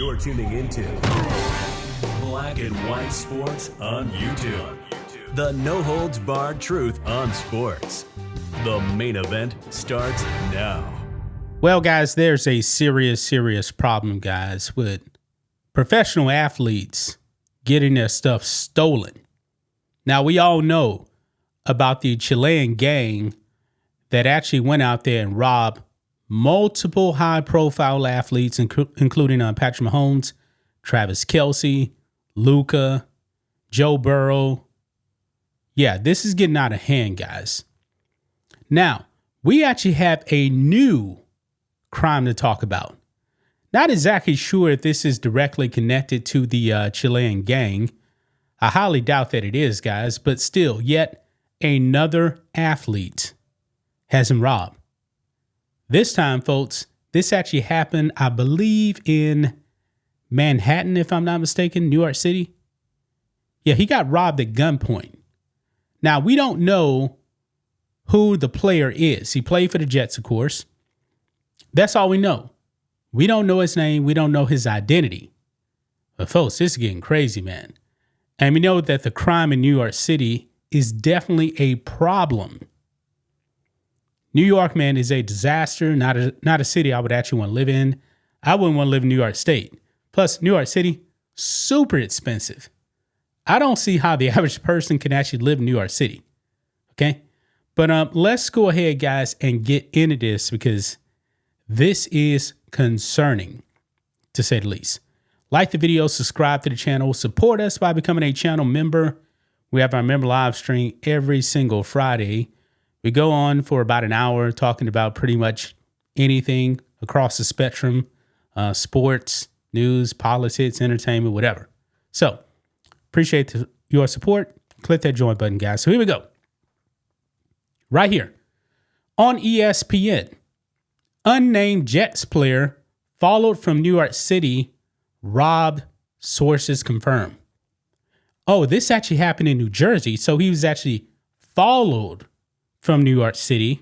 You're tuning into Black and White Sports on YouTube. The no-holds-barred truth on sports. The main event starts now. Well, guys, there's a serious problem, guys, with professional athletes getting their stuff stolen. Now, we all know about the Chilean gang that actually went out there and robbed multiple high-profile athletes, including Patrick Mahomes, Travis Kelce, Luka, Joe Burrow. Yeah, this is getting out of hand, guys. Now, we actually have a new crime to talk about. Not exactly sure if this is directly connected to the Chilean gang. I highly doubt that it is, guys, but still, yet another athlete has been robbed. This time, folks, this actually happened, I believe, in Manhattan, if I'm not mistaken, New York City. Yeah, he got robbed at gunpoint. Now, we don't know who the player is. He played for the Jets, of course. That's all we know. We don't know his name. We don't know his identity. But folks, this is getting crazy, man. And we know that the crime in New York City is definitely a problem. New York, man, is a disaster, not a city I would actually want to live in. I wouldn't want to live in New York State. Plus, New York City, super expensive. I don't see how the average person can actually live in New York City. Okay? But let's go ahead, guys, and get into this because this is concerning, to say the least. Like the video, subscribe to the channel, support us by becoming a channel member. We have our member live stream every single Friday. We go on for about an hour talking about pretty much anything across the spectrum, sports, news, politics, entertainment, whatever. So appreciate your support. Click that join button, guys. So here we go. Right here on ESPN, unnamed Jets player followed from New York City, robbed, sources confirm. Oh, this actually happened in New Jersey. So he was actually followed from New York City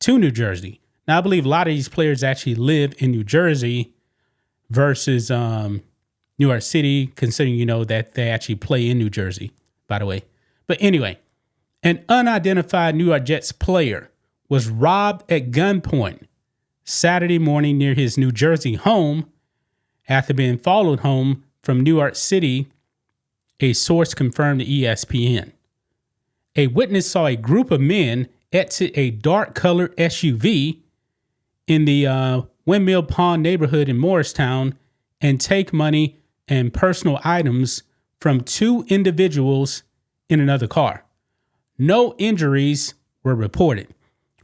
to New Jersey. Now, I believe a lot of these players actually live in New Jersey versus New York City, considering, you know, that they actually play in New Jersey, by the way. But anyway, an unidentified New York Jets player was robbed at gunpoint Saturday morning near his New Jersey home after being followed home from New York City, a source confirmed to ESPN. A witness saw a group of men exit a dark-colored SUV in the Windmill Pond neighborhood in Morristown and take money and personal items from two individuals in another car. No injuries were reported.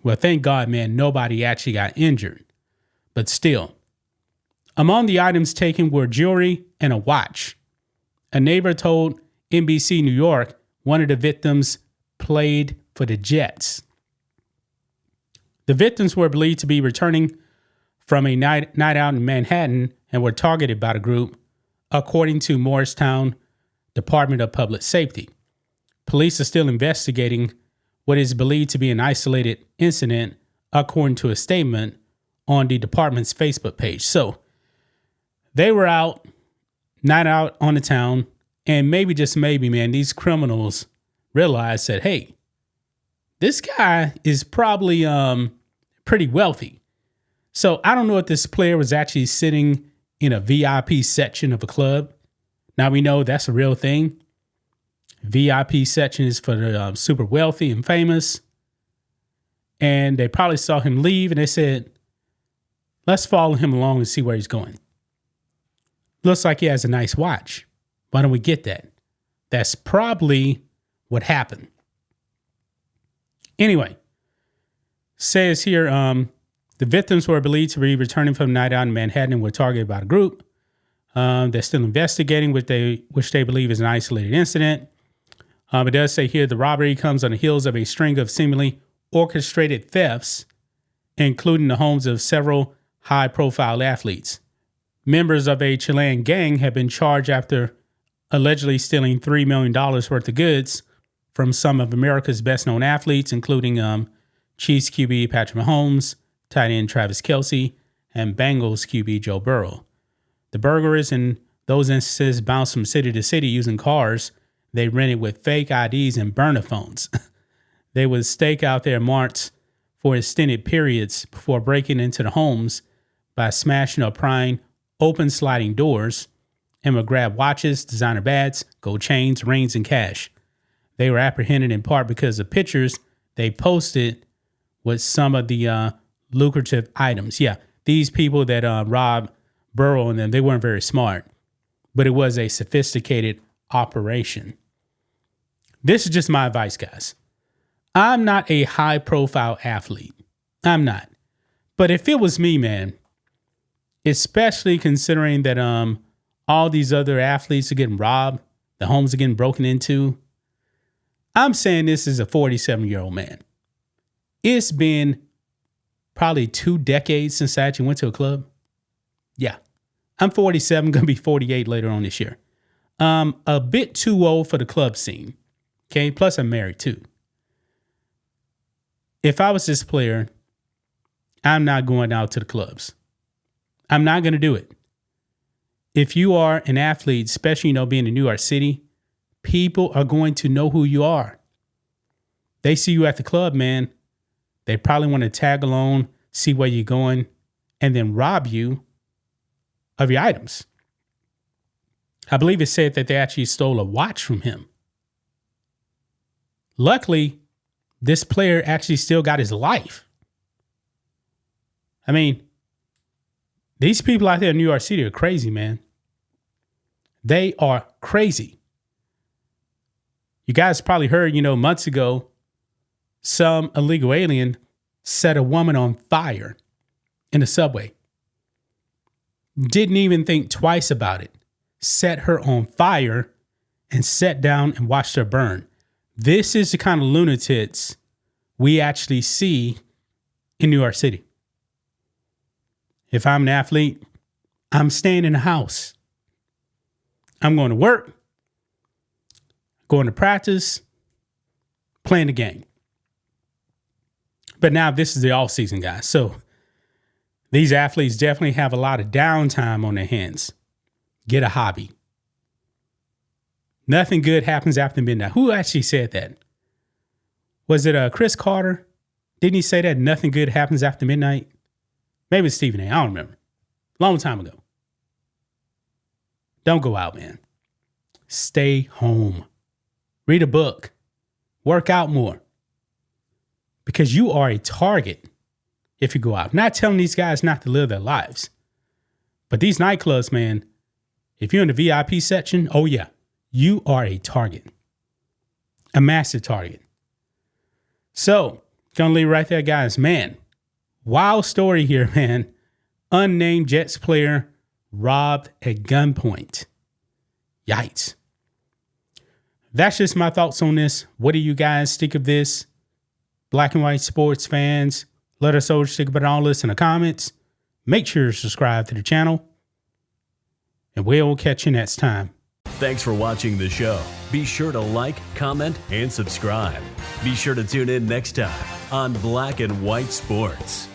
Well, thank God, man, nobody actually got injured. But still, among the items taken were jewelry and a watch. A neighbor told NBC New York one of the victims played for the Jets. The victims were believed to be returning from a night out in Manhattan and were targeted by the group, according to Morristown Department of Public Safety. Police are still investigating what is believed to be an isolated incident, according to a statement on the department's Facebook page. So they were out, night out on the town, and maybe, just maybe, man, these criminals realized that, hey, this guy is probably pretty wealthy. So I don't know if this player was actually sitting in a VIP section of a club. Now we know that's a real thing. VIP section is for the super wealthy and famous. And they probably saw him leave and they said, let's follow him along and see where he's going. Looks like he has a nice watch. Why don't we get that? That's probably what happened. Anyway, says here, the victims were believed to be returning from a night out in Manhattan and were targeted by the group. They're still investigating, which they believe is an isolated incident. It does say here the robbery comes on the heels of a string of seemingly orchestrated thefts, including the homes of several high-profile athletes. Members of a Chilean gang have been charged after allegedly stealing $3 million worth of goods from some of America's best-known athletes, including Chiefs QB Patrick Mahomes, tight end Travis Kelce, and Bengals QB Joe Burrow. The burglaries in those instances bounced from city to city using cars they rented with fake IDs and burner phones. They would stake out their marks for extended periods before breaking into the homes by smashing or prying open sliding doors, and would grab watches, designer bags, gold chains, rings, and cash. They were apprehended in part because of pictures they posted with some of the lucrative items. Yeah, these people that robbed Burrow and them, they weren't very smart, but it was a sophisticated operation. This is just my advice, guys. I'm not a high-profile athlete. I'm not. But if it was me, man, especially considering that all these other athletes are getting robbed, the homes are getting broken into, I'm saying this is a 47-year-old man. It's been probably 2 decades since I actually went to a club. Yeah. I'm 47, going to be 48 later on this year. A bit too old for the club scene. Okay. Plus, I'm married too. If I was this player, I'm not going out to the clubs. I'm not going to do it. If you are an athlete, especially, being in New York City, people are going to know who you are. They see you at the club, man. They probably want to tag along, see where you're going, and then rob you of your items. I believe it said that they actually stole a watch from him. Luckily, this player actually still got his life. I mean, these people out there in New York City are crazy, man. They are crazy. You guys probably heard, months ago, some illegal alien set a woman on fire in the subway. Didn't even think twice about it. Set her on fire and sat down and watched her burn. This is the kind of lunatics we actually see in New York City. If I'm an athlete, I'm staying in the house. I'm going to work, going to practice, playing the game. But now this is the off season, guys. So these athletes definitely have a lot of downtime on their hands. Get a hobby. Nothing good happens after midnight. Who actually said that? Was it Chris Carter? Didn't he say that nothing good happens after midnight? Maybe it's Stephen A. I don't remember. Long time ago. Don't go out, man. Stay home. Read a book. Work out more. Because you are a target if you go out. Not telling these guys not to live their lives. But these nightclubs, man, if you're in the VIP section, oh yeah, you are a target. A massive target. So, gonna leave right there, guys. Man, wild story here, man. Unnamed Jets player robbed at gunpoint. Yikes. That's just my thoughts on this. What do you guys think of this? Black and white sports fans, let us know what you think about all this in the comments. Make sure to subscribe to the channel. And we'll catch you next time. Thanks for watching the show. Be sure to like, comment, and subscribe. Be sure to tune in next time on Black and White Sports.